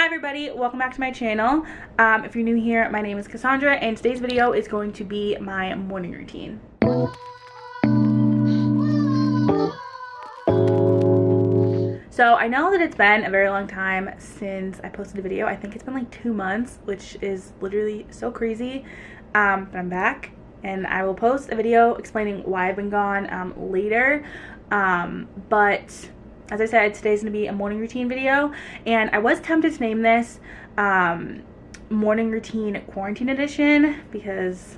everybody, welcome back to my channel. If you're new here, my name is Cassandra and today's video is going to be my morning routine. So I know that it's been a very long time since I posted a video. I think it's been like 2 months, which is literally so crazy. But I'm back and I will post a video explaining why I've been gone later. But as I said, today's gonna be a morning routine video, and I was tempted to name this morning routine quarantine edition because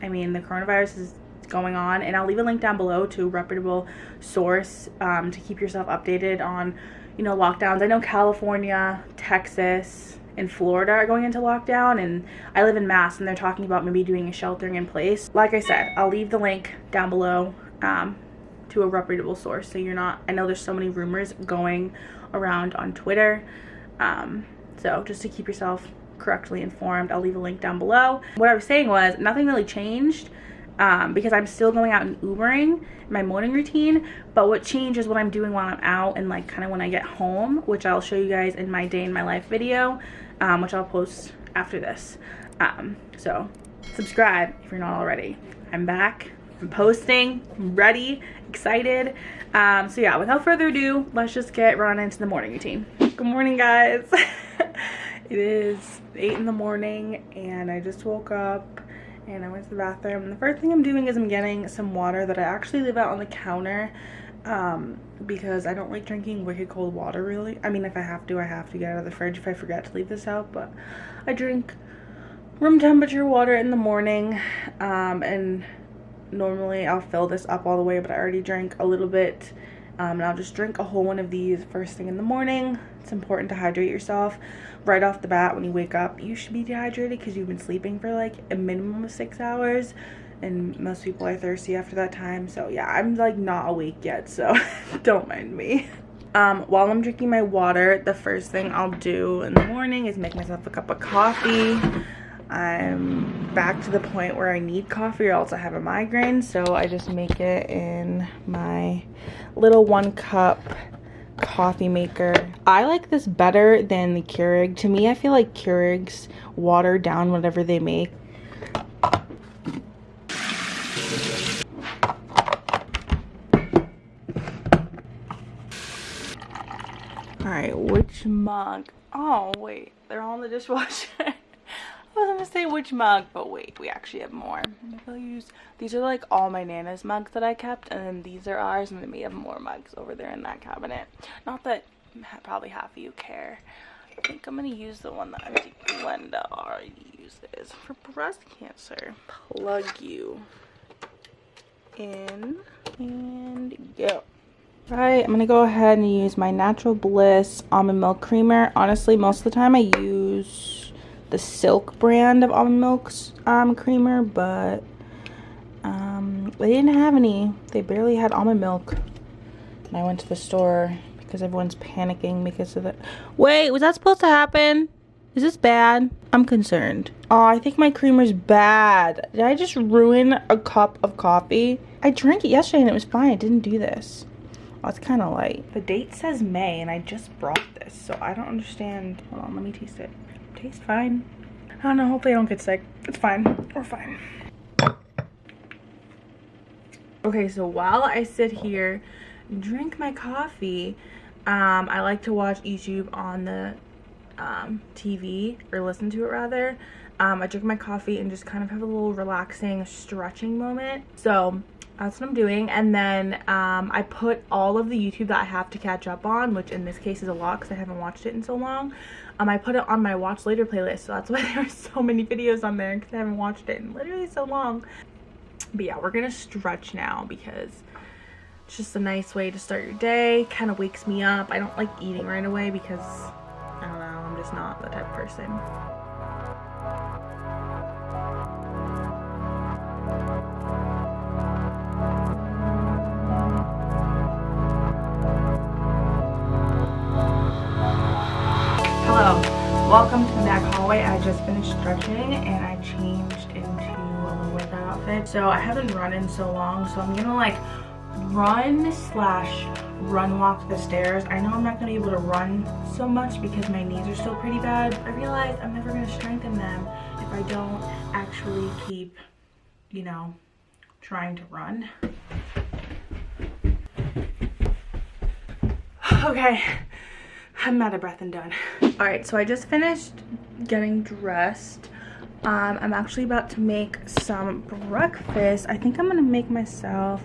I mean the coronavirus is going on, and I'll leave a link down below to a reputable source to keep yourself updated on, you know, lockdowns. I know California, Texas, and Florida are going into lockdown, and I live in Mass and they're talking about maybe doing a sheltering in place. Like I said, I'll leave the link down below to a reputable source, so you're not, I know there's so many rumors going around on Twitter, so just to keep yourself correctly informed, I'll leave a link down below. What I was saying was nothing really changed because I'm still going out and Ubering in my morning routine, but what changed is what I'm doing while I'm out and like kind of when I get home, which I'll show you guys in my day in my life video, which I'll post after this. So subscribe if you're not already. I'm back, I'm posting, I'm ready, excited. So yeah, without further ado, let's just get right into the morning routine. Good morning, guys. It is 8 in the morning and I just woke up and I went to the bathroom. The first thing I'm doing is I'm getting some water that I actually leave out on the counter because I don't like drinking wicked cold water really. I mean, if I have to, I have to get out of the fridge if I forget to leave this out, but I drink room temperature water in the morning, and normally I'll fill this up all the way, but I already drank a little bit, and I'll just drink a whole one of these first thing in the morning. It's important to hydrate yourself right off the bat. When you wake up, you should be dehydrated because you've been sleeping for like a minimum of 6 hours, and most people are thirsty after that time. So yeah, I'm like not awake yet, so don't mind me. While I'm drinking my water, the first thing I'll do in the morning is make myself a cup of coffee. I'm back to the point where I need coffee or else I have a migraine, so I just make it in my little 1 cup coffee maker. I like this better than the Keurig. To me, I feel like Keurigs water down whatever they make. Alright, which mug? Oh wait, they're all in the dishwasher. I was gonna say which mug, but wait, we actually have more. Maybe I'll use, these are like all my Nana's mugs that I kept, and then these are ours, and then we have more mugs over there in that cabinet. Not that probably half of you care. I think I'm gonna use the one that Auntie Glenda already uses for breast cancer. Plug you in and go. Right, I'm gonna go ahead and use my Natural Bliss almond milk creamer. Honestly, most of the time I use the Silk brand of almond milk's creamer, but they didn't have any. They barely had almond milk, and I went to the store because everyone's panicking because of it. Wait, was that supposed to happen? Is this bad? I'm concerned. Oh, I think my creamer's bad. Did I just ruin a cup of coffee? I drank it yesterday and it was fine. I didn't do this. Oh, it's kind of light. The date says May and I just brought this, so I don't understand. Hold on, let me taste it. Tastes fine. I don't know, hopefully I don't get sick. It's fine. We're fine. Okay, so while I sit here and drink my coffee, I like to watch YouTube on the TV, or listen to it rather. I drink my coffee and just kind of have a little relaxing stretching moment. So that's what I'm doing, and then I put all of the YouTube that I have to catch up on, which in this case is a lot because I haven't watched it in so long. I put it on my watch later playlist, so that's why there are so many videos on there, because I haven't watched it in literally so long. But yeah, we're gonna stretch now because it's just a nice way to start your day. Kind of wakes me up. I don't like eating right away because I don't know, I'm just not the type of person. Hello, welcome to the back hallway. I just finished stretching and I changed into a little workout outfit. So I haven't run in so long, so I'm gonna like run slash run walk the stairs. I know I'm not gonna be able to run so much because my knees are still pretty bad. I realize I'm never gonna strengthen them if I don't actually keep, you know, trying to run. Okay, I'm out of breath and done. All right, so I just finished getting dressed. I'm actually about to make some breakfast. I think I'm gonna make myself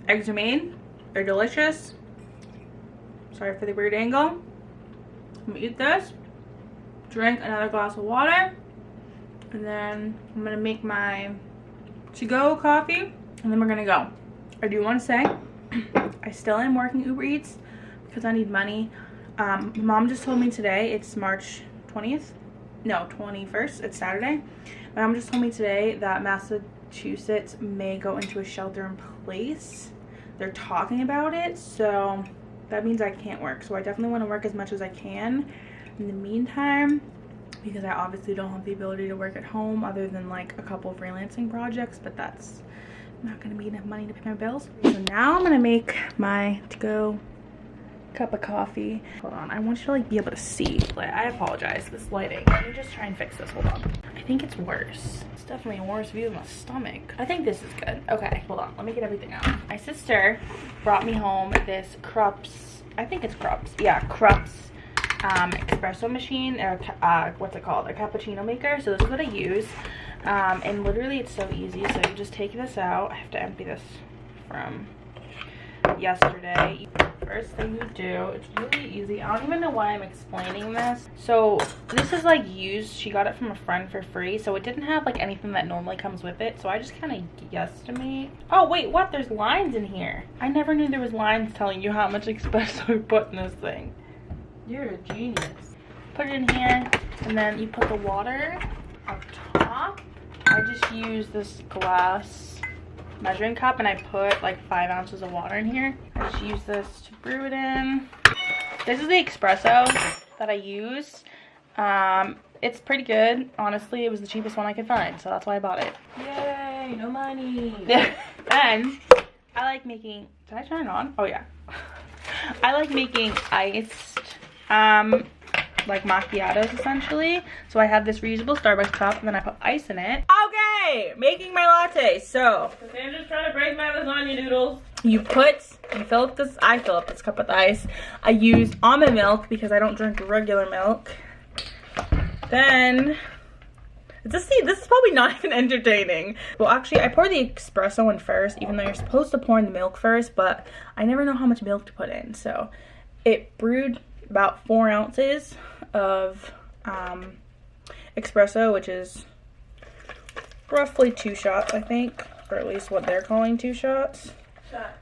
eggs are made. They're delicious. Sorry for the weird angle. I'm gonna eat this, drink another glass of water, and then I'm gonna make my to-go coffee, and then we're gonna go. I do want to say I still am working Uber Eats because I need money. Mom just told me today, it's March 20th, no, 21st, it's Saturday. My mom just told me today that Massachusetts may go into a shelter in place. They're talking about it, so that means I can't work. So I definitely want to work as much as I can in the meantime, because I obviously don't have the ability to work at home other than like a couple freelancing projects, but that's not gonna be enough money to pay my bills. So now I'm gonna make my to-go cup of coffee. Hold on, I want you to like be able to see. Like, I apologize, this lighting. Let me just try and fix this. Hold on. I think it's worse. It's definitely a worse view of my stomach. I think this is good. Okay, hold on. Let me get everything out. My sister brought me home this Krups. I think it's Krups. Yeah, Krups espresso machine, or what's it called? A cappuccino maker. So this is what I use. And literally it's so easy. So you just take this out. I have to empty this from yesterday. First thing you do, it's really easy. I don't even know why I'm explaining this. So this is like used, she got it from a friend for free, so it didn't have like anything that normally comes with it, so I just kind of guesstimate. Oh wait, what? There's lines in here. I never knew there was lines telling you how much espresso you put in this thing. You're a genius. Put it in here, and then you put the water up top. I just use this glass measuring cup, and I put like 5 ounces of water in here. I just use this to brew it in. This is the espresso that I use. It's pretty good, honestly. It was the cheapest one I could find, so that's why I bought it. Yay, no money. Then I like making, did I turn it on? Oh yeah. I like making iced like macchiatos essentially. So I have this reusable Starbucks cup, and then I put ice in it. Okay, making my latte. So I'm just trying to break my lasagna noodles. You fill up this, I fill up this cup with ice. I use almond milk because I don't drink regular milk. Then this is probably not even entertaining. Well, actually, I pour the espresso in first, even though you're supposed to pour in the milk first, but I never know how much milk to put in. So it brewed about 4 ounces of espresso, which is roughly 2 shots, I think, or at least what they're calling 2 shots. Shot.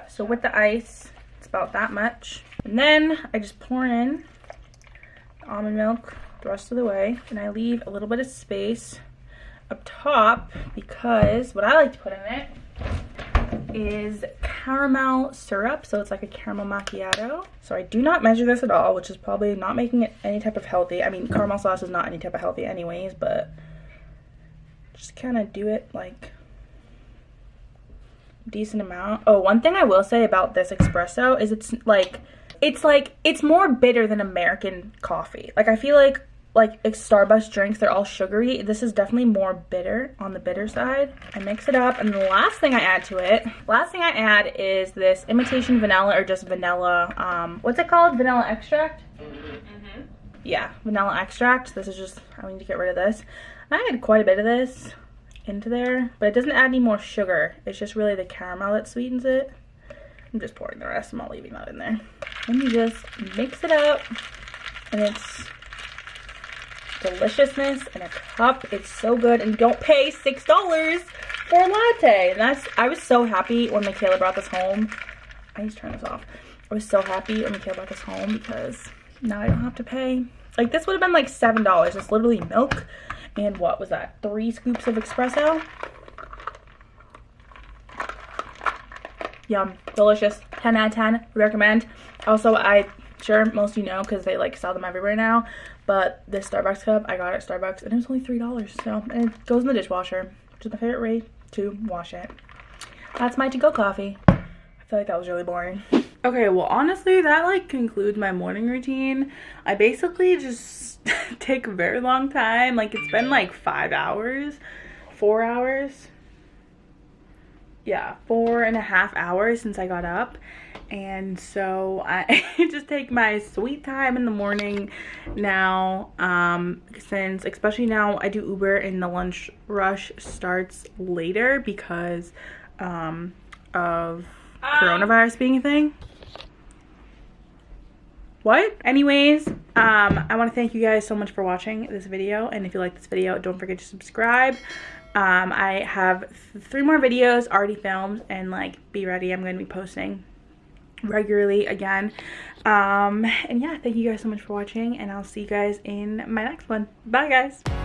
So with the ice, it's about that much. And then I just pour in the almond milk the rest of the way, and I leave a little bit of space up top because what I like to put in it is caramel syrup, so it's like a caramel macchiato. So I do not measure this at all, which is probably not making it any type of healthy. I mean, caramel sauce is not any type of healthy anyways, but just kind of do it like decent amount. Oh, one thing I will say about this espresso is it's more bitter than American coffee. Like, I feel like Starbucks drinks, they're all sugary. This is definitely more bitter, on the bitter side. I mix it up, and the last thing I add is this imitation vanilla, or just vanilla, what's it called? Vanilla extract? Mm-hmm. Yeah, vanilla extract. This is just, I need to get rid of this. I add quite a bit of this into there, but it doesn't add any more sugar. It's just really the caramel that sweetens it. I'm just pouring the rest. I'm not leaving that in there. And you just mix it up, and it's deliciousness in a cup. It's so good, and you don't pay $6 for a latte. And I was so happy when Michaela brought this home. I need to turn this off. I was so happy when Michaela brought this home because now I don't have to pay. Like, this would have been like $7. It's literally milk and what was that? 3 scoops of espresso. Yum, delicious. 10 out of 10, recommend. Also, I Sure, most of you know because they like sell them everywhere now, but this Starbucks cup I got at Starbucks and it was only $3. So, and it goes in the dishwasher, which is my favorite way to wash it. That's my to-go coffee. I feel like that was really boring. Okay, well honestly that like concludes my morning routine. I basically just take a very long time. Like it's been like 5 hours, 4 hours. Yeah, 4.5 hours since I got up. And so I just take my sweet time in the morning now, since especially now I do Uber and the lunch rush starts later because of coronavirus being a thing. What? Anyways, I want to thank you guys so much for watching this video, and if you like this video, don't forget to subscribe. I have 3 more videos already filmed, and like be ready, I'm going to be posting regularly again. And yeah, thank you guys so much for watching, and I'll see you guys in my next one. Bye guys.